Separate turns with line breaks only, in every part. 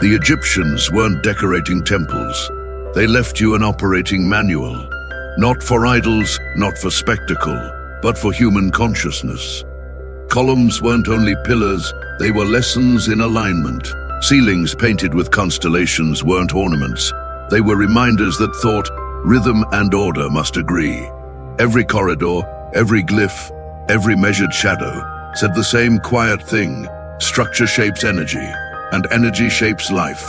The Egyptians weren't decorating temples. They left you an operating manual. Not for idols, not for spectacle, but for human consciousness. Columns weren't only pillars, they were lessons in alignment. Ceilings painted with constellations weren't ornaments. They were reminders that thought, rhythm and order must agree. Every corridor, every glyph, every measured shadow said the same quiet thing: structure shapes energy, and energy shapes life.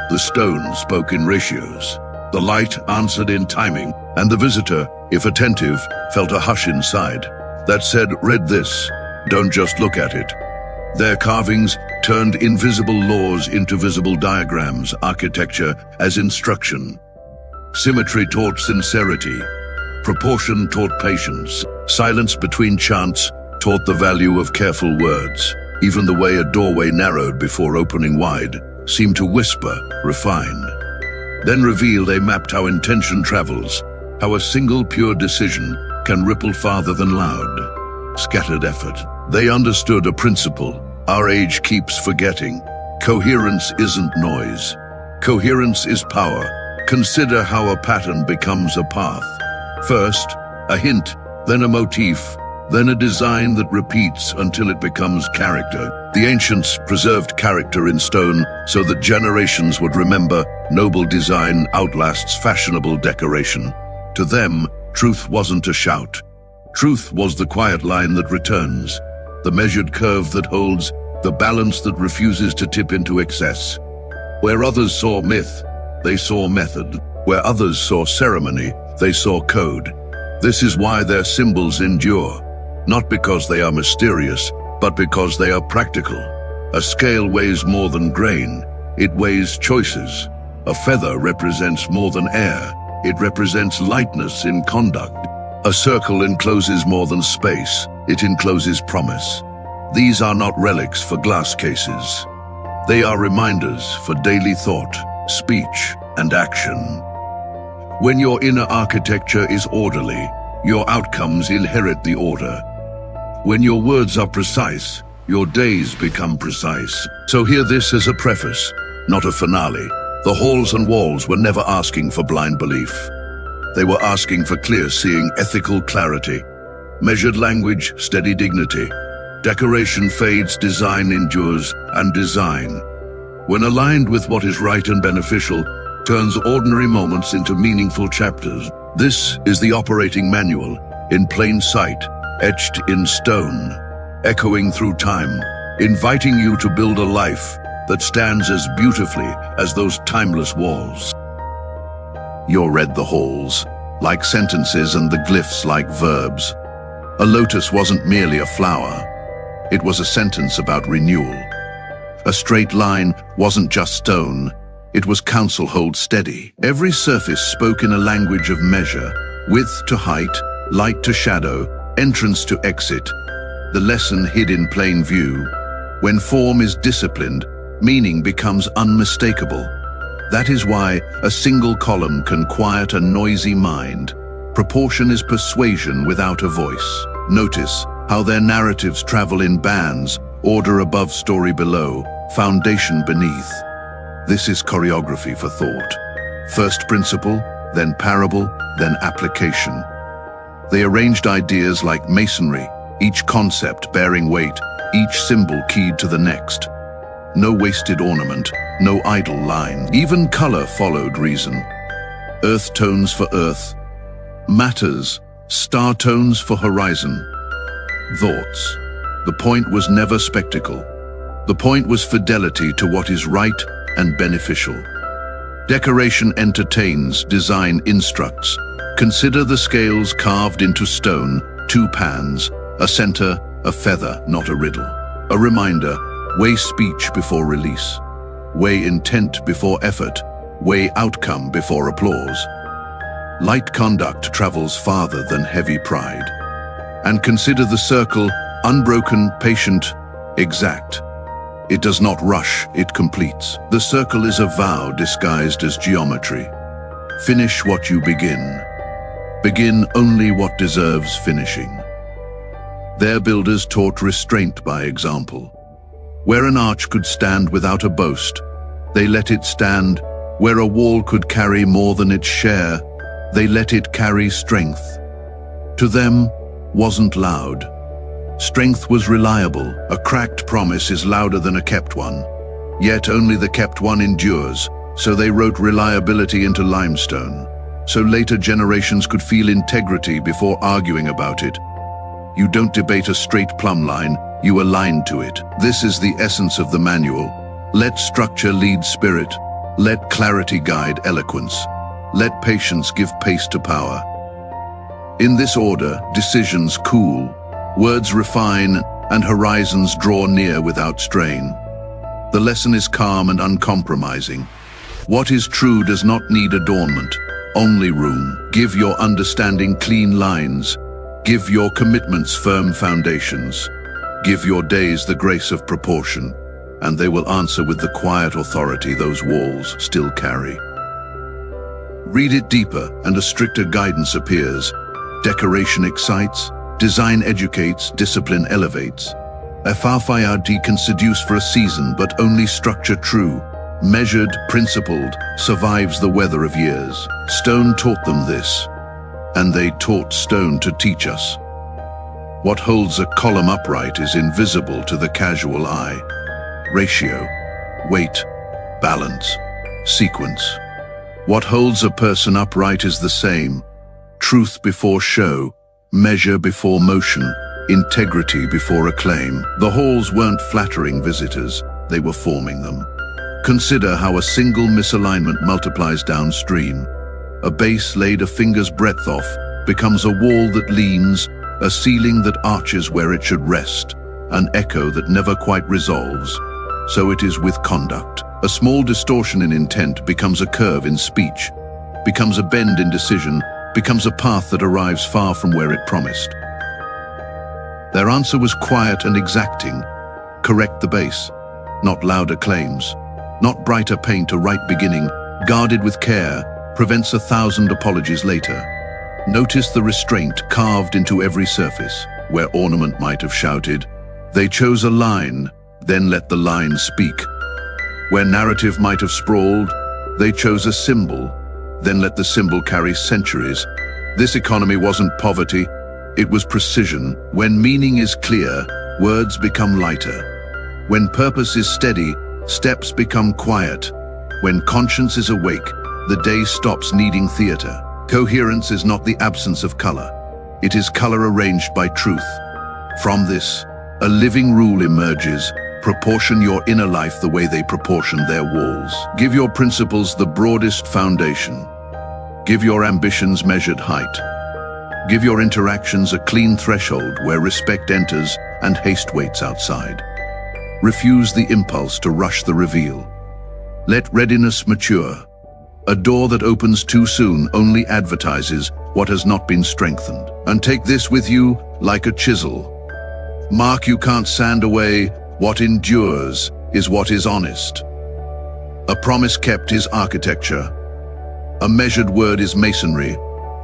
The stone spoke in ratios. The light answered in timing, and the visitor, if attentive, felt a hush inside that said, read this, don't just look at it. Their carvings turned invisible laws into visible diagrams, architecture as instruction. Symmetry taught sincerity. Proportion taught patience. Silence between chants taught the value of careful words. Even the way a doorway narrowed before opening wide seemed to whisper, refine. Then reveal, they mapped how intention travels, how a single pure decision can ripple farther than loud, scattered effort. They understood a principle our age keeps forgetting. Coherence isn't noise. Coherence is power. Consider how a pattern becomes a path. First, a hint, then a motif, then a design that repeats until it becomes character. The ancients preserved character in stone so that generations would remember noble design outlasts fashionable decoration. To them, truth wasn't a shout. Truth was the quiet line that returns, the measured curve that holds, the balance that refuses to tip into excess. Where others saw myth, they saw method. Where others saw ceremony, they saw code. This is why their symbols endure, not because they are mysterious, but because they are practical. A scale weighs more than grain. It weighs choices. A feather represents more than air. It represents lightness in conduct. A circle encloses more than space. It encloses promise. These are not relics for glass cases. They are reminders for daily thought, speech, and action. When your inner architecture is orderly, your outcomes inherit the order. When your words are precise, your days become precise. So hear this as a preface, not a finale. The halls and walls were never asking for blind belief. They were asking for clear-seeing ethical clarity. Measured language, steady dignity. Decoration fades, design endures, and design, when aligned with what is right and beneficial, turns ordinary moments into meaningful chapters. This is the operating manual, in plain sight, etched in stone, echoing through time, inviting you to build a life that stands as beautifully as those timeless walls. You read the halls, like sentences, and the glyphs like verbs. A lotus wasn't merely a flower. It was a sentence about renewal. A straight line wasn't just stone. It was counsel, hold steady. Every surface spoke in a language of measure, width to height, light to shadow, entrance to exit. The lesson hid in plain view. When form is disciplined, meaning becomes unmistakable. That is why a single column can quiet a noisy mind. Proportion is persuasion without a voice. Notice how their narratives travel in bands, order above, story below, foundation beneath. This is choreography for thought. First principle, then parable, then application. They arranged ideas like masonry, each concept bearing weight, each symbol keyed to the next. No wasted ornament, no idle line. Even color followed reason. Earth tones for earth, matters, star tones for horizon. Thoughts. The point was never spectacle. The point was fidelity to what is right and beneficial. Decoration entertains, design instructs. Consider the scales carved into stone, two pans, a center, a feather, not a riddle. A reminder, weigh speech before release. Weigh intent before effort. Weigh outcome before applause. Light conduct travels farther than heavy pride. And consider the circle, unbroken, patient, exact. It does not rush, it completes. The circle is a vow disguised as geometry. Finish what you begin. Begin only what deserves finishing. Their builders taught restraint by example. Where an arch could stand without a boast, They let it stand. Where a wall could carry more than its share, they let it carry strength. To them, wasn't loud. Strength was reliable. A cracked promise is louder than a kept one. Yet only the kept one endures, so they wrote reliability into limestone, so later generations could feel integrity before arguing about it. You don't debate a straight plumb line, you align to it. This is the essence of the manual. Let structure lead spirit. Let clarity guide eloquence. Let patience give pace to power. In this order, decisions cool, words refine, and horizons draw near without strain. The lesson is calm and uncompromising. What is true does not need adornment, only room. Give your understanding clean lines. Give your commitments firm foundations. Give your days the grace of proportion, and they will answer with the quiet authority those walls still carry. Read it deeper, and a stricter guidance appears. Decoration excites, design educates, discipline elevates. FRFIRD can seduce for a season, but only structure true, measured, principled, survives the weather of years. Stone taught them this, and they taught stone to teach us. What holds a column upright is invisible to the casual eye. Ratio, weight, balance, sequence. What holds a person upright is the same. Truth before show, measure before motion, integrity before acclaim. The halls weren't flattering visitors, they were forming them. Consider how a single misalignment multiplies downstream. A base laid a finger's breadth off becomes a wall that leans, a ceiling that arches where it should rest, an echo that never quite resolves. So it is with conduct. A small distortion in intent becomes a curve in speech, becomes a bend in decision, becomes a path that arrives far from where it promised. Their answer was quiet and exacting. Correct the base, not louder claims, not brighter paint a right beginning, guarded with care, prevents 1,000 apologies later. Notice the restraint carved into every surface, where ornament might have shouted. They chose a line, then let the line speak. Where narrative might have sprawled, they chose a symbol, then let the symbol carry centuries. This economy wasn't poverty, it was precision. When meaning is clear, words become lighter. When purpose is steady, steps become quiet. When conscience is awake, the day stops needing theater. Coherence is not the absence of color. It is color arranged by truth. From this, a living rule emerges. Proportion your inner life the way they proportion their walls. Give your principles the broadest foundation. Give your ambitions measured height. Give your interactions a clean threshold where respect enters and haste waits outside. Refuse the impulse to rush the reveal. Let readiness mature. A door that opens too soon only advertises what has not been strengthened. And take this with you like a chisel. Mark you can't sand away. What endures is what is honest. A promise kept is architecture. A measured word is masonry.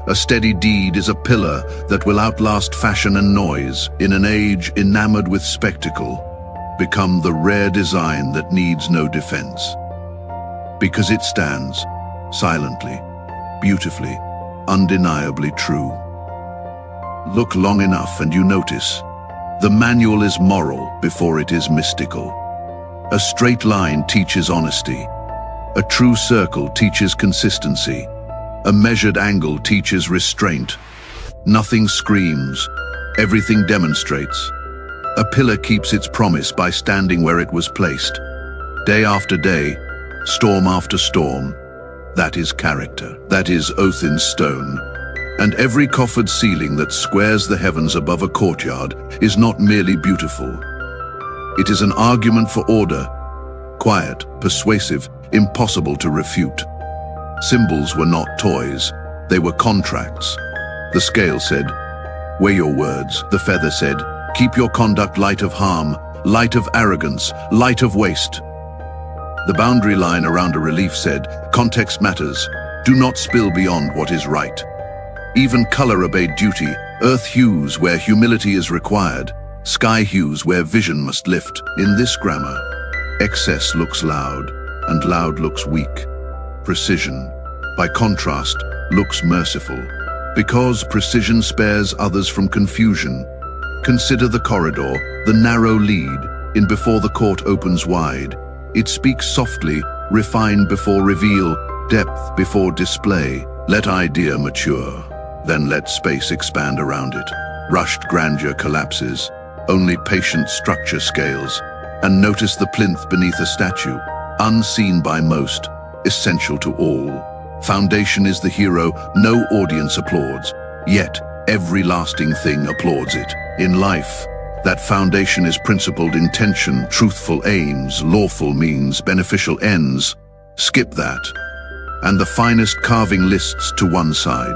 A steady deed is a pillar that will outlast fashion and noise. In an age enamored with spectacle, become the rare design that needs no defense. Because it stands silently, beautifully, undeniably true. Look long enough and you notice. The manual is moral before it is mystical. A straight line teaches honesty. A true circle teaches consistency. A measured angle teaches restraint. Nothing screams, everything demonstrates. A pillar keeps its promise by standing where it was placed. Day after day, storm after storm. That is character. That is oath in stone. And every coffered ceiling that squares the heavens above a courtyard is not merely beautiful. It is an argument for order, quiet, persuasive, impossible to refute. Symbols were not toys, they were contracts. The scale said, weigh your words. The feather said, keep your conduct light of harm, light of arrogance, light of waste. The boundary line around a relief said, context matters, do not spill beyond what is right. Even color obeyed duty, earth hues where humility is required, sky hues where vision must lift. In this grammar, excess looks loud, and loud looks weak. Precision, by contrast, looks merciful. Because precision spares others from confusion. Consider the corridor, the narrow lead, in before the court opens wide. It speaks softly, refined before reveal, depth before display. Let idea mature, then let space expand around it. Rushed grandeur collapses, only patient structure scales. And notice the plinth beneath a statue, unseen by most, essential to all. Foundation is the hero no audience applauds, yet every lasting thing applauds it. In life, that foundation is principled intention, truthful aims, lawful means, beneficial ends. Skip that, and the finest carving lists to one side.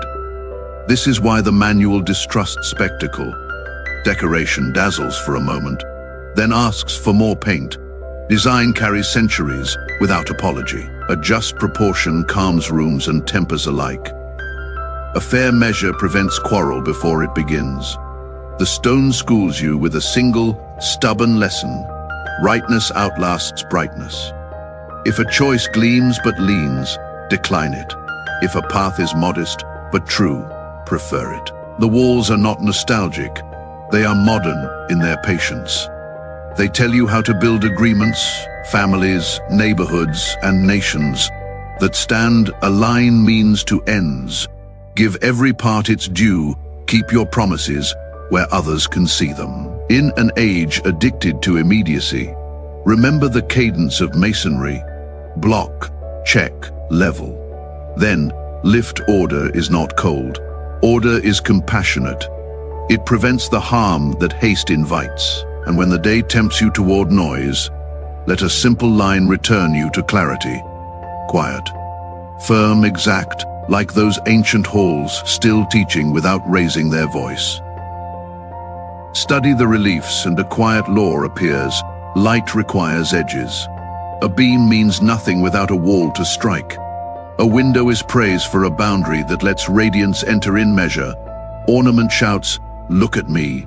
This is why the manual distrusts spectacle. Decoration dazzles for a moment, then asks for more paint. Design carries centuries without apology. A just proportion calms rooms and tempers alike. A fair measure prevents quarrel before it begins. The stone schools you with a single, stubborn lesson. Rightness outlasts brightness. If a choice gleams but leans, decline it. If a path is modest but true, prefer it. The walls are not nostalgic. They are modern in their patience. They tell you how to build agreements, families, neighborhoods, and nations that stand align means to ends. Give every part its due, keep your promises where others can see them. In an age addicted to immediacy, remember the cadence of masonry. Block, check, level. Then, lift. Order is not cold. Order is compassionate. It prevents the harm that haste invites. And when the day tempts you toward noise, let a simple line return you to clarity. Quiet, firm, exact, like those ancient halls still teaching without raising their voice. Study the reliefs and a quiet law appears. Light requires edges. A beam means nothing without a wall to strike. A window is praise for a boundary that lets radiance enter in measure. Ornament shouts, "Look at me."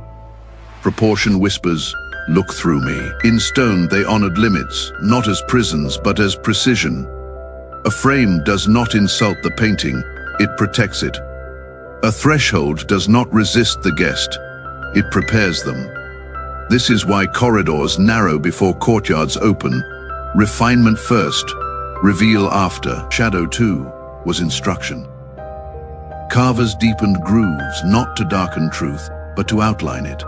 Proportion whispers, "Look through me." In stone they honored limits, not as prisons but as precision. A frame does not insult the painting, it protects it. A threshold does not resist the guest, it prepares them. This is why corridors narrow before courtyards open. Refinement first, reveal after. Shadow too was instruction. Carvers deepened grooves, not to darken truth, but to outline it.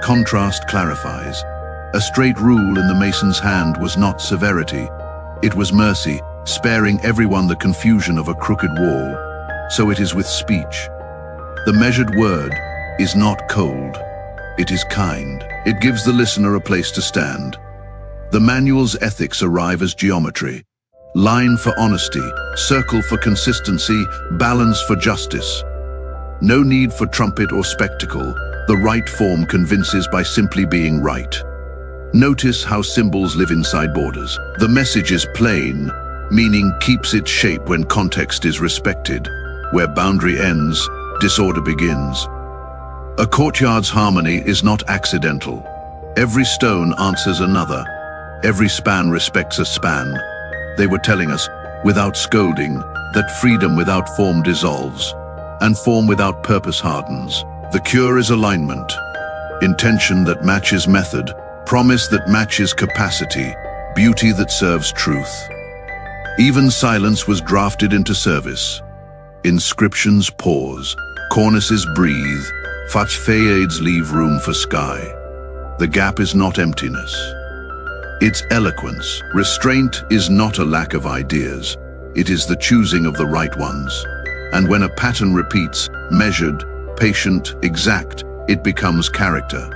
Contrast clarifies. A straight rule in the mason's hand was not severity. It was mercy, sparing everyone the confusion of a crooked wall. So it is with speech. The measured word is not cold. It is kind. It gives the listener a place to stand. The manual's ethics arrive as geometry. Line for honesty, circle for consistency, balance for justice. No need for trumpet or spectacle. The right form convinces by simply being right. Notice how symbols live inside borders. The message is plain, meaning keeps its shape when context is respected. Where boundary ends, disorder begins. A courtyard's harmony is not accidental. Every stone answers another. Every span respects a span. They were telling us, without scolding, that freedom without form dissolves, and form without purpose hardens. The cure is alignment, intention that matches method, promise that matches capacity, beauty that serves truth. Even silence was drafted into service. Inscriptions pause, cornices breathe, facades leave room for sky. The gap is not emptiness. It's eloquence. Restraint is not a lack of ideas. It is the choosing of the right ones. And when a pattern repeats, measured, patient, exact, it becomes character.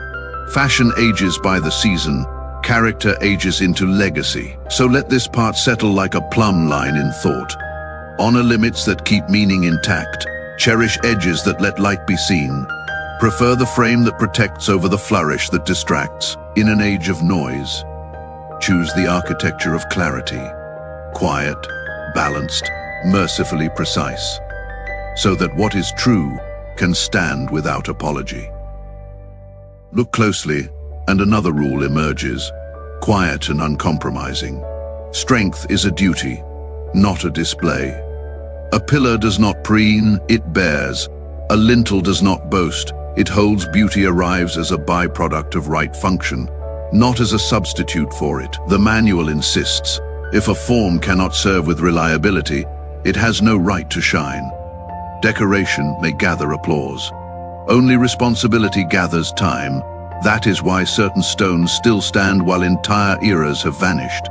Fashion ages by the season, character ages into legacy. So let this part settle like a plumb line in thought. Honor limits that keep meaning intact. Cherish edges that let light be seen. Prefer the frame that protects over the flourish that distracts. In an age of noise, choose the architecture of clarity. Quiet, balanced, mercifully precise. So that what is true can stand without apology. Look closely, and another rule emerges, quiet and uncompromising. Strength is a duty, not a display. A pillar does not preen, it bears. A lintel does not boast, it holds. Beauty arrives as a byproduct of right function, not as a substitute for it. The manual insists, if a form cannot serve with reliability, it has no right to shine. Decoration may gather applause. Only responsibility gathers time. That is why certain stones still stand while entire eras have vanished.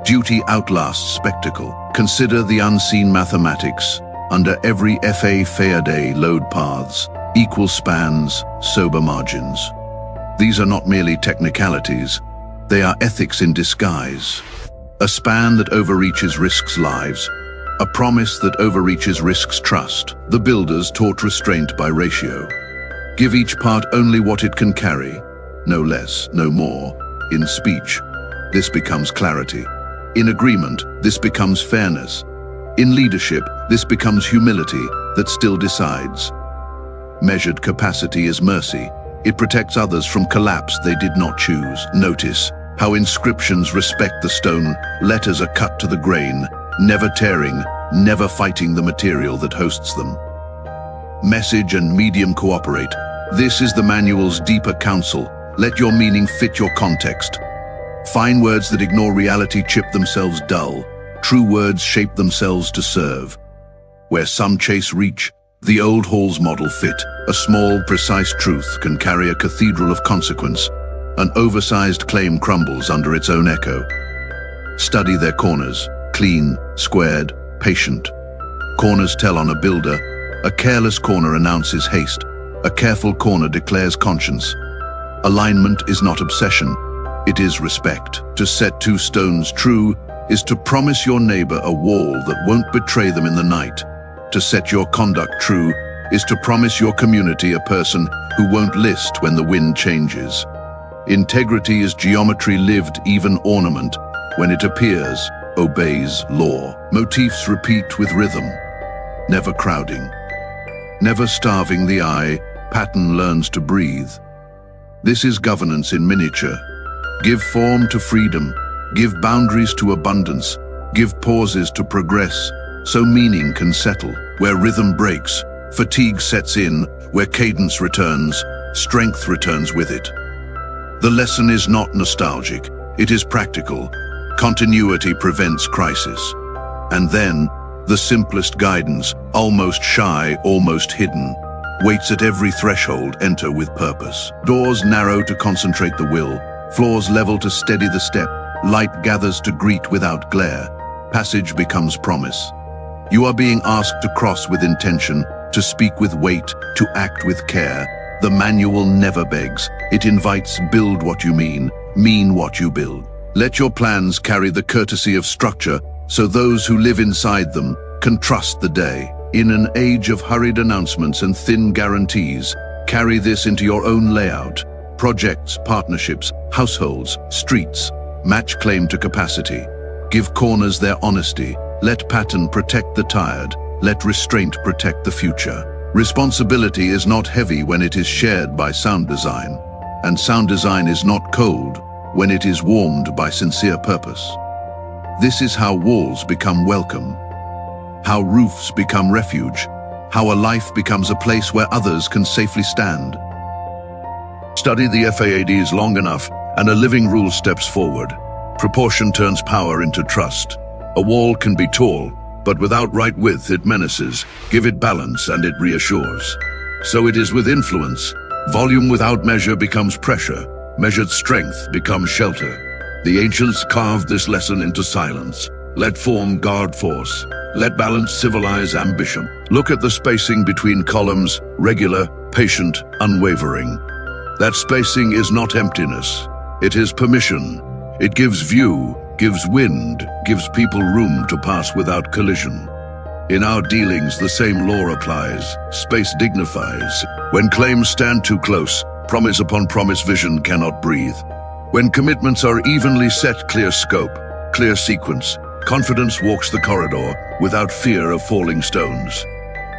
Duty outlasts spectacle. Consider the unseen mathematics. Under every Faraday load paths, equal spans, sober margins. These are not merely technicalities, they are ethics in disguise. A span that overreaches risks lives. A promise that overreaches risks trust. The builders taught restraint by ratio. Give each part only what it can carry, no less, no more. In speech, this becomes clarity. In agreement, this becomes fairness. In leadership, this becomes humility that still decides. Measured capacity is mercy. It protects others from collapse they did not choose. Notice how inscriptions respect the stone. Letters are cut to the grain, never tearing, never fighting the material that hosts them. Message and medium cooperate. This is the manual's deeper counsel. Let your meaning fit your context. Fine words that ignore reality chip themselves dull. True words shape themselves to serve. Where some chase reach, the old Hall's model fit. A small, precise truth can carry a cathedral of consequence. An oversized claim crumbles under its own echo. Study their corners, clean, squared, patient. Corners tell on a builder. A careless corner announces haste. A careful corner declares conscience. Alignment is not obsession, it is respect. To set two stones true is to promise your neighbor a wall that won't betray them in the night. To set your conduct true is to promise your community a person who won't list when the wind changes. Integrity is geometry lived, even ornament, when it appears, obeys law. Motifs repeat with rhythm, never crowding, never starving the eye. Pattern learns to breathe. This is governance in miniature. Give form to freedom, give boundaries to abundance, give pauses to progress, so meaning can settle. Where rhythm breaks, fatigue sets in. Where cadence returns, strength returns with it. The lesson is not nostalgic, it is practical. Continuity prevents crisis. And then, the simplest guidance, almost shy, almost hidden, waits at every threshold. Enter with purpose. Doors narrow to concentrate the will, floors level to steady the step, light gathers to greet without glare, passage becomes promise. You are being asked to cross with intention, to speak with weight, to act with care. The manual never begs, it invites. Build what you mean what you build. Let your plans carry the courtesy of structure, so those who live inside them can trust the day. In an age of hurried announcements and thin guarantees, carry this into your own layout. Projects, partnerships, households, streets. Match claim to capacity. Give corners their honesty. Let pattern protect the tired. Let restraint protect the future. Responsibility is not heavy when it is shared by sound design. And sound design is not cold when it is warmed by sincere purpose. This is how walls become welcome. How roofs become refuge, how a life becomes a place where others can safely stand. Study the FAADs long enough, and a living rule steps forward. Proportion turns power into trust. A wall can be tall, but without right width it menaces. Give it balance and it reassures. So it is with influence. Volume without measure becomes pressure. Measured strength becomes shelter. The ancients carved this lesson into silence. Let form guard force. Let balance civilize ambition. Look at the spacing between columns, regular, patient, unwavering. That spacing is not emptiness. It is permission. It gives view, gives wind, gives people room to pass without collision. In our dealings, the same law applies. Space dignifies. When claims stand too close, promise upon promise, vision cannot breathe. When commitments are evenly set, clear scope, clear sequence, confidence walks the corridor without fear of falling stones.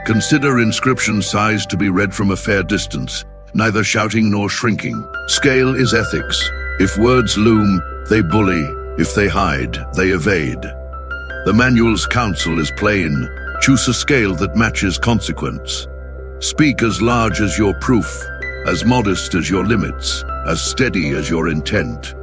Consider inscription size to be read from a fair distance, neither shouting nor shrinking. Scale is ethics. If words loom, they bully. If they hide, they evade. The manual's counsel is plain. Choose a scale that matches consequence. Speak as large as your proof, as modest as your limits, as steady as your intent.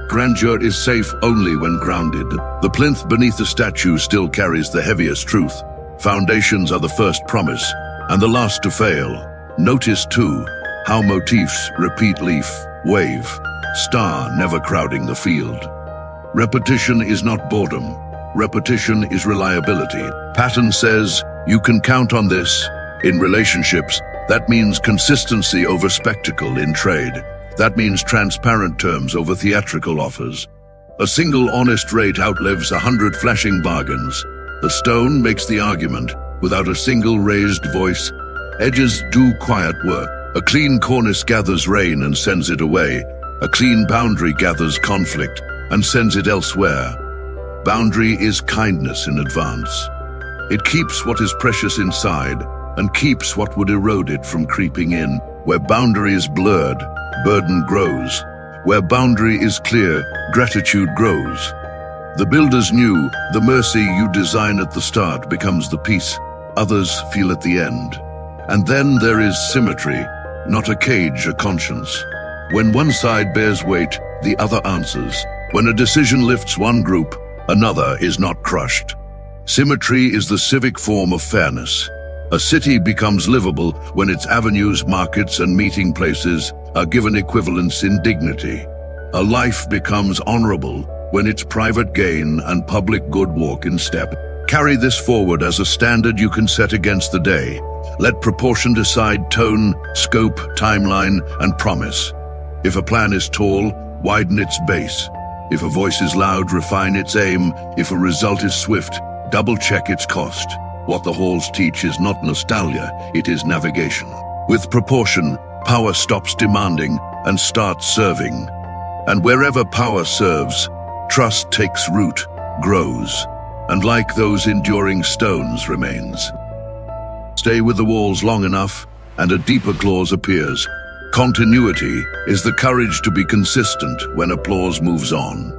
Grandeur is safe only when grounded. The plinth beneath the statue still carries the heaviest truth. Foundations are the first promise, and the last to fail. Notice, too, how motifs repeat leaf, wave, star never crowding the field. Repetition is not boredom. Repetition is reliability. Pattern says, you can count on this. In relationships, that means consistency over spectacle. In trade, that means transparent terms over theatrical offers. A single honest rate outlives 100 flashing bargains. The stone makes the argument without a single raised voice. Edges do quiet work. A clean cornice gathers rain and sends it away. A clean boundary gathers conflict and sends it elsewhere. Boundary is kindness in advance. It keeps what is precious inside and keeps what would erode it from creeping in. Where boundary is blurred, burden grows. Where boundary is clear, gratitude grows. The builders knew the mercy you design at the start becomes the peace others feel at the end. And then there is symmetry, not a cage, a conscience. When one side bears weight, the other answers. When a decision lifts one group, another is not crushed. Symmetry is the civic form of fairness. A city becomes livable when its avenues, markets, and meeting places are given equivalence in dignity. A life becomes honorable when its private gain and public good walk in step. Carry this forward as a standard you can set against the day. Let proportion decide tone, scope, timeline, and promise. If a plan is tall, widen its base. If a voice is loud, refine its aim. If a result is swift, double-check its cost. What the halls teach is not nostalgia, it is navigation. With proportion, power stops demanding and starts serving. And wherever power serves, trust takes root, grows, and like those enduring stones remains. Stay with the walls long enough, and a deeper clause appears. Continuity is the courage to be consistent when applause moves on.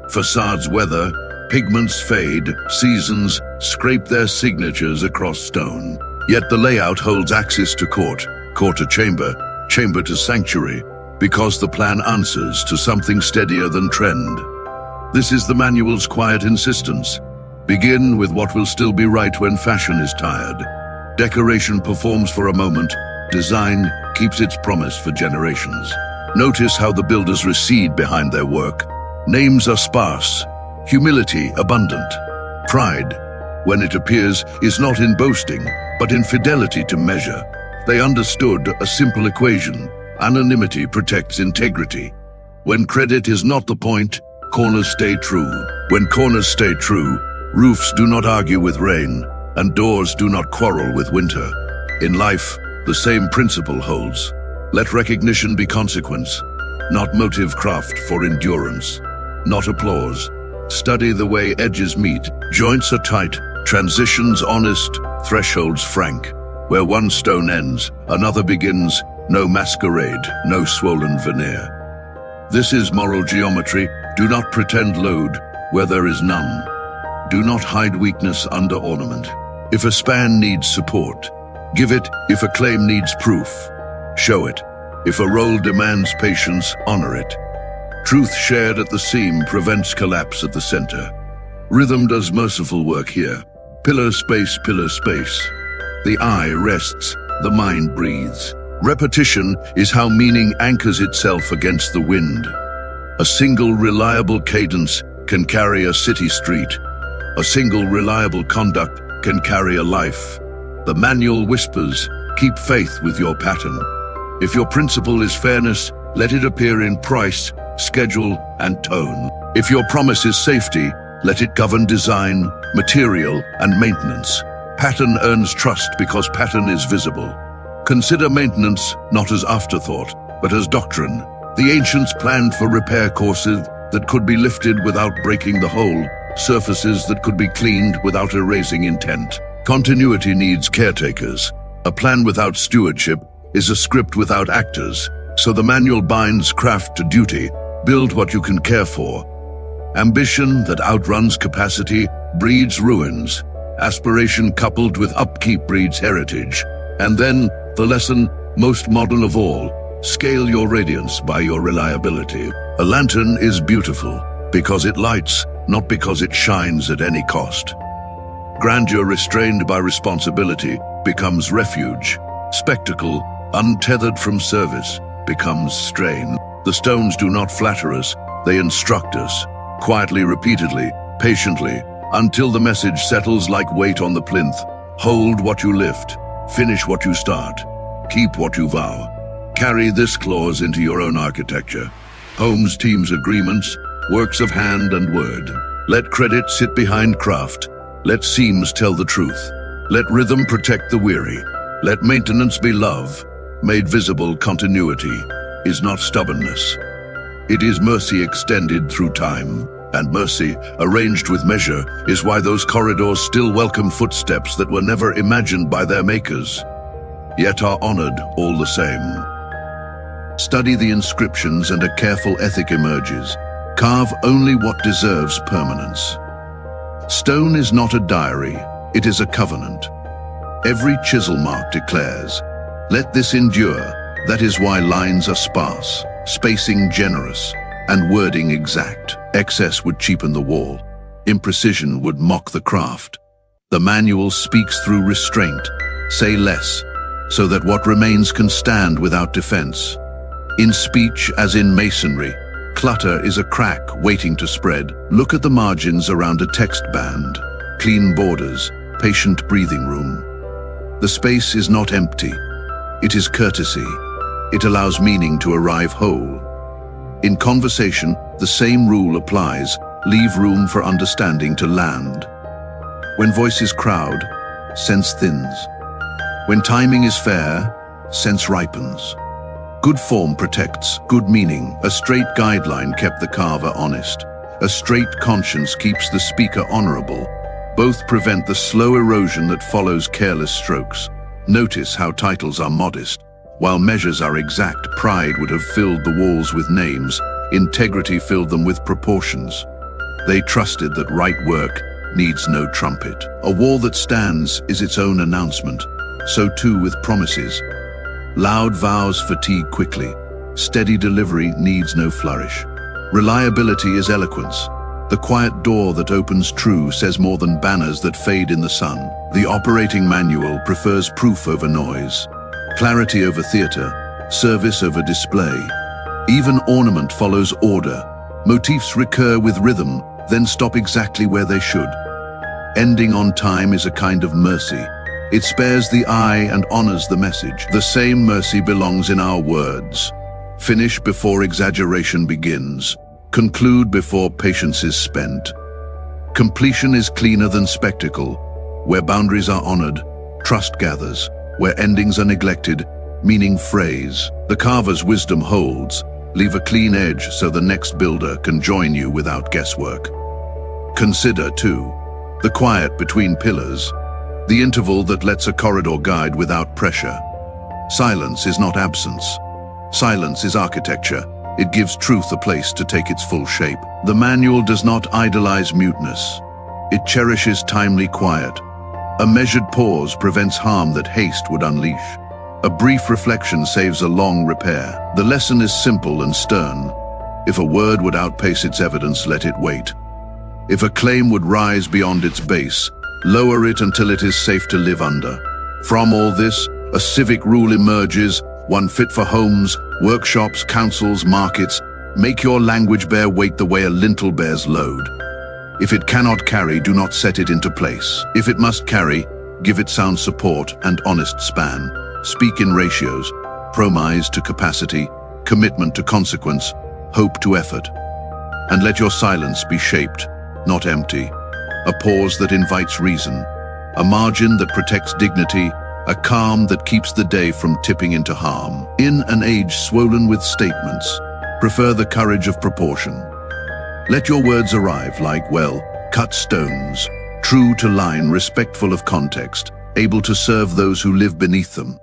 Facades weather, pigments fade, seasons scrape their signatures across stone. Yet the layout holds access to court, court to chamber, chamber to sanctuary, because the plan answers to something steadier than trend. This is the manual's quiet insistence. Begin with what will still be right when fashion is tired. Decoration performs for a moment. Design keeps its promise for generations. Notice how the builders recede behind their work. Names are sparse, humility abundant. Pride, when it appears, is not in boasting, but in fidelity to measure. They understood a simple equation. Anonymity protects integrity. When credit is not the point, corners stay true. When corners stay true, roofs do not argue with rain, and doors do not quarrel with winter. In life, the same principle holds. Let recognition be consequence, not motive craft for endurance, not applause. Study the way edges meet, joints are tight, transitions honest, thresholds frank. Where one stone ends, another begins, no masquerade, no swollen veneer. This is moral geometry. Do not pretend load where there is none. Do not hide weakness under ornament. If a span needs support, give it. If a claim needs proof, show it. If a role demands patience, honor it. Truth shared at the seam prevents collapse at the center. Rhythm does merciful work here. Pillar space, pillar space. The eye rests, the mind breathes. Repetition is how meaning anchors itself against the wind. A single reliable cadence can carry a city street. A single reliable conduct can carry a life. The manual whispers, keep faith with your pattern. If your principle is fairness, let it appear in price, schedule, and tone. If your promise is safety, let it govern design, material, and maintenance. Pattern earns trust because pattern is visible. Consider maintenance not as afterthought, but as doctrine. The ancients planned for repair courses that could be lifted without breaking the whole, surfaces that could be cleaned without erasing intent. Continuity needs caretakers. A plan without stewardship is a script without actors. So the manual binds craft to duty. Build what you can care for. Ambition that outruns capacity breeds ruins. Aspiration coupled with upkeep breeds heritage. And then, the lesson, most modern of all, scale your radiance by your reliability. A lantern is beautiful because it lights, not because it shines at any cost. Grandeur restrained by responsibility becomes refuge. Spectacle, untethered from service, becomes strain. The stones do not flatter us, they instruct us, quietly, repeatedly, patiently, until the message settles like weight on the plinth. Hold what you lift, finish what you start, keep what you vow. Carry this clause into your own architecture. Homes, teams, agreements, works of hand and word. Let credit sit behind craft. Let seams tell the truth. Let rhythm protect the weary. Let maintenance be love. Made visible, continuity is not stubbornness. It is mercy extended through time. And mercy, arranged with measure, is why those corridors still welcome footsteps that were never imagined by their makers, yet are honored all the same. Study the inscriptions and a careful ethic emerges. Carve only what deserves permanence. Stone is not a diary, it is a covenant. Every chisel mark declares, let this endure. That is why lines are sparse, spacing generous, and wording exact. Excess would cheapen the wall. Imprecision would mock the craft. The manual speaks through restraint. Say less, so that what remains can stand without defense. In speech, as in masonry, clutter is a crack waiting to spread. Look at the margins around a text band. Clean borders, patient breathing room. The space is not empty. It is courtesy. It allows meaning to arrive whole. In conversation, the same rule applies. Leave room for understanding to land. When voices crowd, sense thins. When timing is fair, sense ripens. Good form protects good meaning. A straight guideline kept the carver honest. A straight conscience keeps the speaker honorable. Both prevent the slow erosion that follows careless strokes. Notice how titles are modest. While measures are exact, pride would have filled the walls with names. Integrity filled them with proportions. They trusted that right work needs no trumpet. A wall that stands is its own announcement. So too with promises. Loud vows fatigue quickly. Steady delivery needs no flourish. Reliability is eloquence. The quiet door that opens true says more than banners that fade in the sun. The operating manual prefers proof over noise. Clarity over theater, service over display. Even ornament follows order. Motifs recur with rhythm, then stop exactly where they should. Ending on time is a kind of mercy. It spares the eye and honors the message. The same mercy belongs in our words. Finish before exaggeration begins. Conclude before patience is spent. Completion is cleaner than spectacle. Where boundaries are honored, trust gathers. Where endings are neglected, meaning phrase. The carver's wisdom holds. Leave a clean edge so the next builder can join you without guesswork. Consider, too, the quiet between pillars, the interval that lets a corridor guide without pressure. Silence is not absence. Silence is architecture. It gives truth a place to take its full shape. The manual does not idolize muteness. It cherishes timely quiet. A measured pause prevents harm that haste would unleash. A brief reflection saves a long repair. The lesson is simple and stern. If a word would outpace its evidence, let it wait. If a claim would rise beyond its base, lower it until it is safe to live under. From all this, a civic rule emerges, one fit for homes, workshops, councils, markets. Make your language bear weight the way a lintel bears load. If it cannot carry, do not set it into place. If it must carry, give it sound support and honest span. Speak in ratios, promise to capacity, commitment to consequence, hope to effort. And let your silence be shaped, not empty. A pause that invites reason, a margin that protects dignity, a calm that keeps the day from tipping into harm. In an age swollen with statements, prefer the courage of proportion. Let your words arrive like, cut stones, true to line, respectful of context, able to serve those who live beneath them.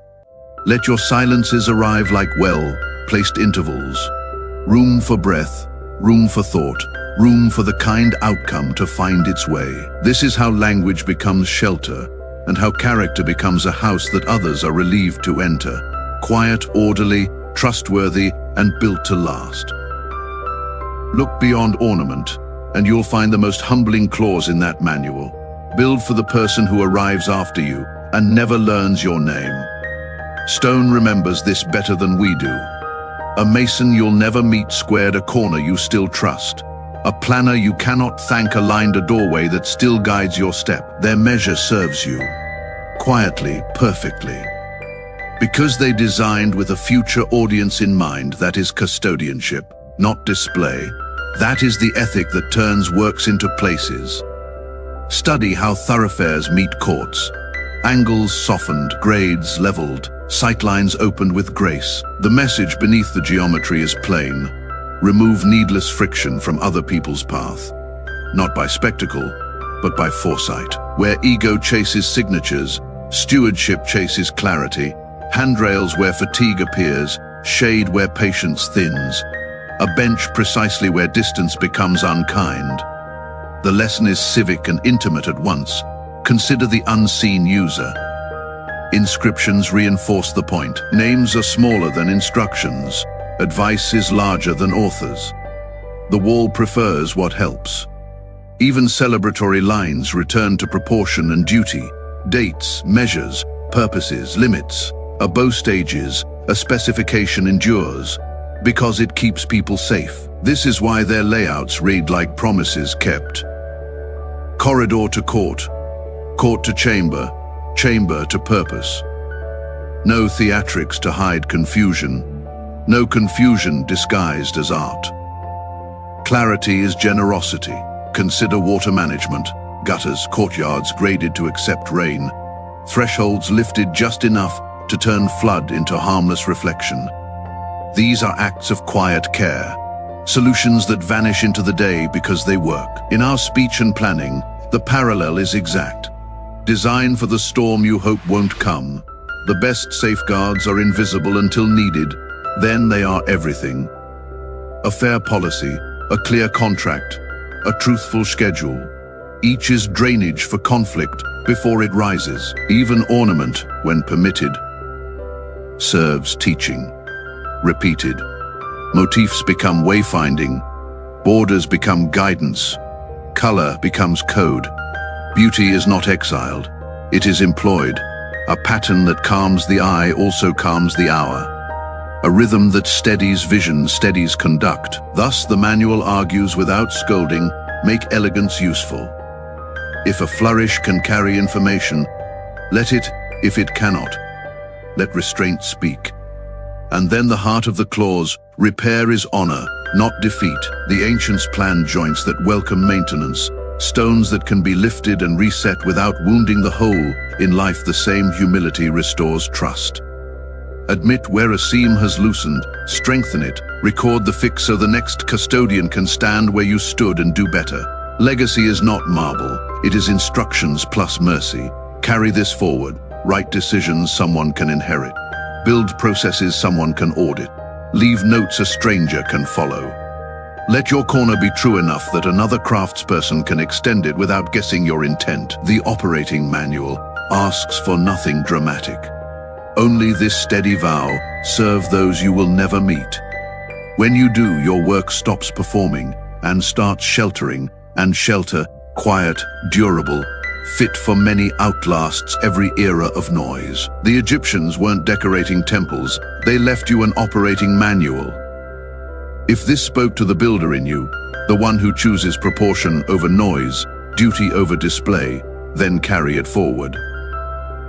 Let your silences arrive like placed intervals. Room for breath, room for thought, room for the kind outcome to find its way. This is how language becomes shelter, and how character becomes a house that others are relieved to enter. Quiet, orderly, trustworthy, and built to last. Look beyond ornament, and you'll find the most humbling clause in that manual. Build for the person who arrives after you and never learns your name. Stone remembers this better than we do. A mason you'll never meet squared a corner you still trust. A planner you cannot thank aligned a doorway that still guides your step. Their measure serves you. Quietly, perfectly. Because they designed with a future audience in mind, that is custodianship, not display. That is the ethic that turns works into places. Study how thoroughfares meet courts. Angles softened, grades leveled, sightlines opened with grace. The message beneath the geometry is plain. Remove needless friction from other people's path. Not by spectacle, but by foresight. Where ego chases signatures, stewardship chases clarity. Handrails where fatigue appears, shade where patience thins. A bench precisely where distance becomes unkind. The lesson is civic and intimate at once. Consider the unseen user. Inscriptions reinforce the point. Names are smaller than instructions. Advice is larger than authors. The wall prefers what helps. Even celebratory lines return to proportion and duty. Dates, measures, purposes, limits. A boast ages, a specification endures, because it keeps people safe. This is why their layouts read like promises kept. Corridor to court, court to chamber, chamber to purpose. No theatrics to hide confusion, no confusion disguised as art. Clarity is generosity. Consider water management, gutters, courtyards graded to accept rain, thresholds lifted just enough to turn flood into harmless reflection. These are acts of quiet care, solutions that vanish into the day because they work. In our speech and planning, the parallel is exact. Design for the storm you hope won't come. The best safeguards are invisible until needed, then they are everything. A fair policy, a clear contract, a truthful schedule. Each is drainage for conflict before it rises. Even ornament, when permitted, serves teaching. Repeated. Motifs become wayfinding. Borders become guidance. Color becomes code. Beauty is not exiled. It is employed. A pattern that calms the eye also calms the hour. A rhythm that steadies vision, steadies conduct. Thus the manual argues without scolding, make elegance useful. If a flourish can carry information, let it, if it cannot. Let restraint speak. And then the heart of the clause, repair is honor, not defeat. The ancients planned joints that welcome maintenance, stones that can be lifted and reset without wounding the whole. In life, the same humility restores trust. Admit where a seam has loosened, strengthen it, record the fix so the next custodian can stand where you stood and do better. Legacy is not marble, it is instructions plus mercy. Carry this forward. Write decisions someone can inherit. Build processes someone can audit. Leave notes a stranger can follow. Let your corner be true enough that another craftsperson can extend it without guessing your intent. The operating manual asks for nothing dramatic. Only this steady vow, serve those you will never meet. When you do, your work stops performing and starts sheltering, and shelter, quiet, durable, fit for many, outlasts every era of noise. The Egyptians weren't decorating temples, they left you an operating manual. If this spoke to the builder in you, the one who chooses proportion over noise, duty over display, then carry it forward.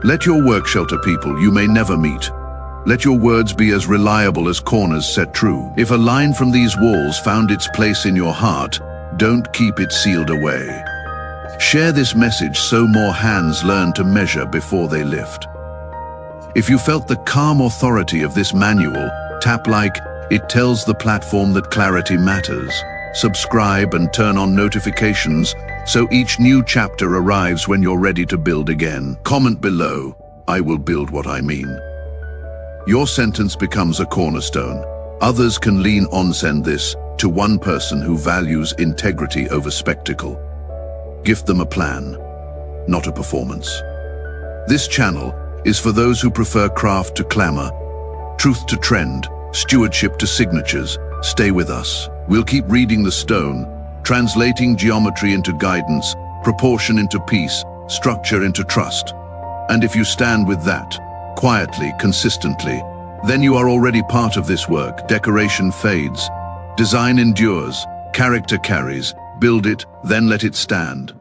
Let your work shelter people you may never meet. Let your words be as reliable as corners set true. If a line from these walls found its place in your heart, don't keep it sealed away. Share this message so more hands learn to measure before they lift. If you felt the calm authority of this manual, tap like. It tells the platform that clarity matters. Subscribe and turn on notifications so each new chapter arrives when you're ready to build again. Comment below, I will build what I mean. Your sentence becomes a cornerstone. Others can lean on. Send this to one person who values integrity over spectacle. Gift them a plan, not a performance. This channel is for those who prefer craft to clamor, truth to trend, stewardship to signatures. Stay with us. We'll keep reading the stone, translating geometry into guidance, proportion into peace, structure into trust. And if you stand with that, quietly, consistently, then you are already part of this work. Decoration fades, design endures, character carries. Build it, then let it stand.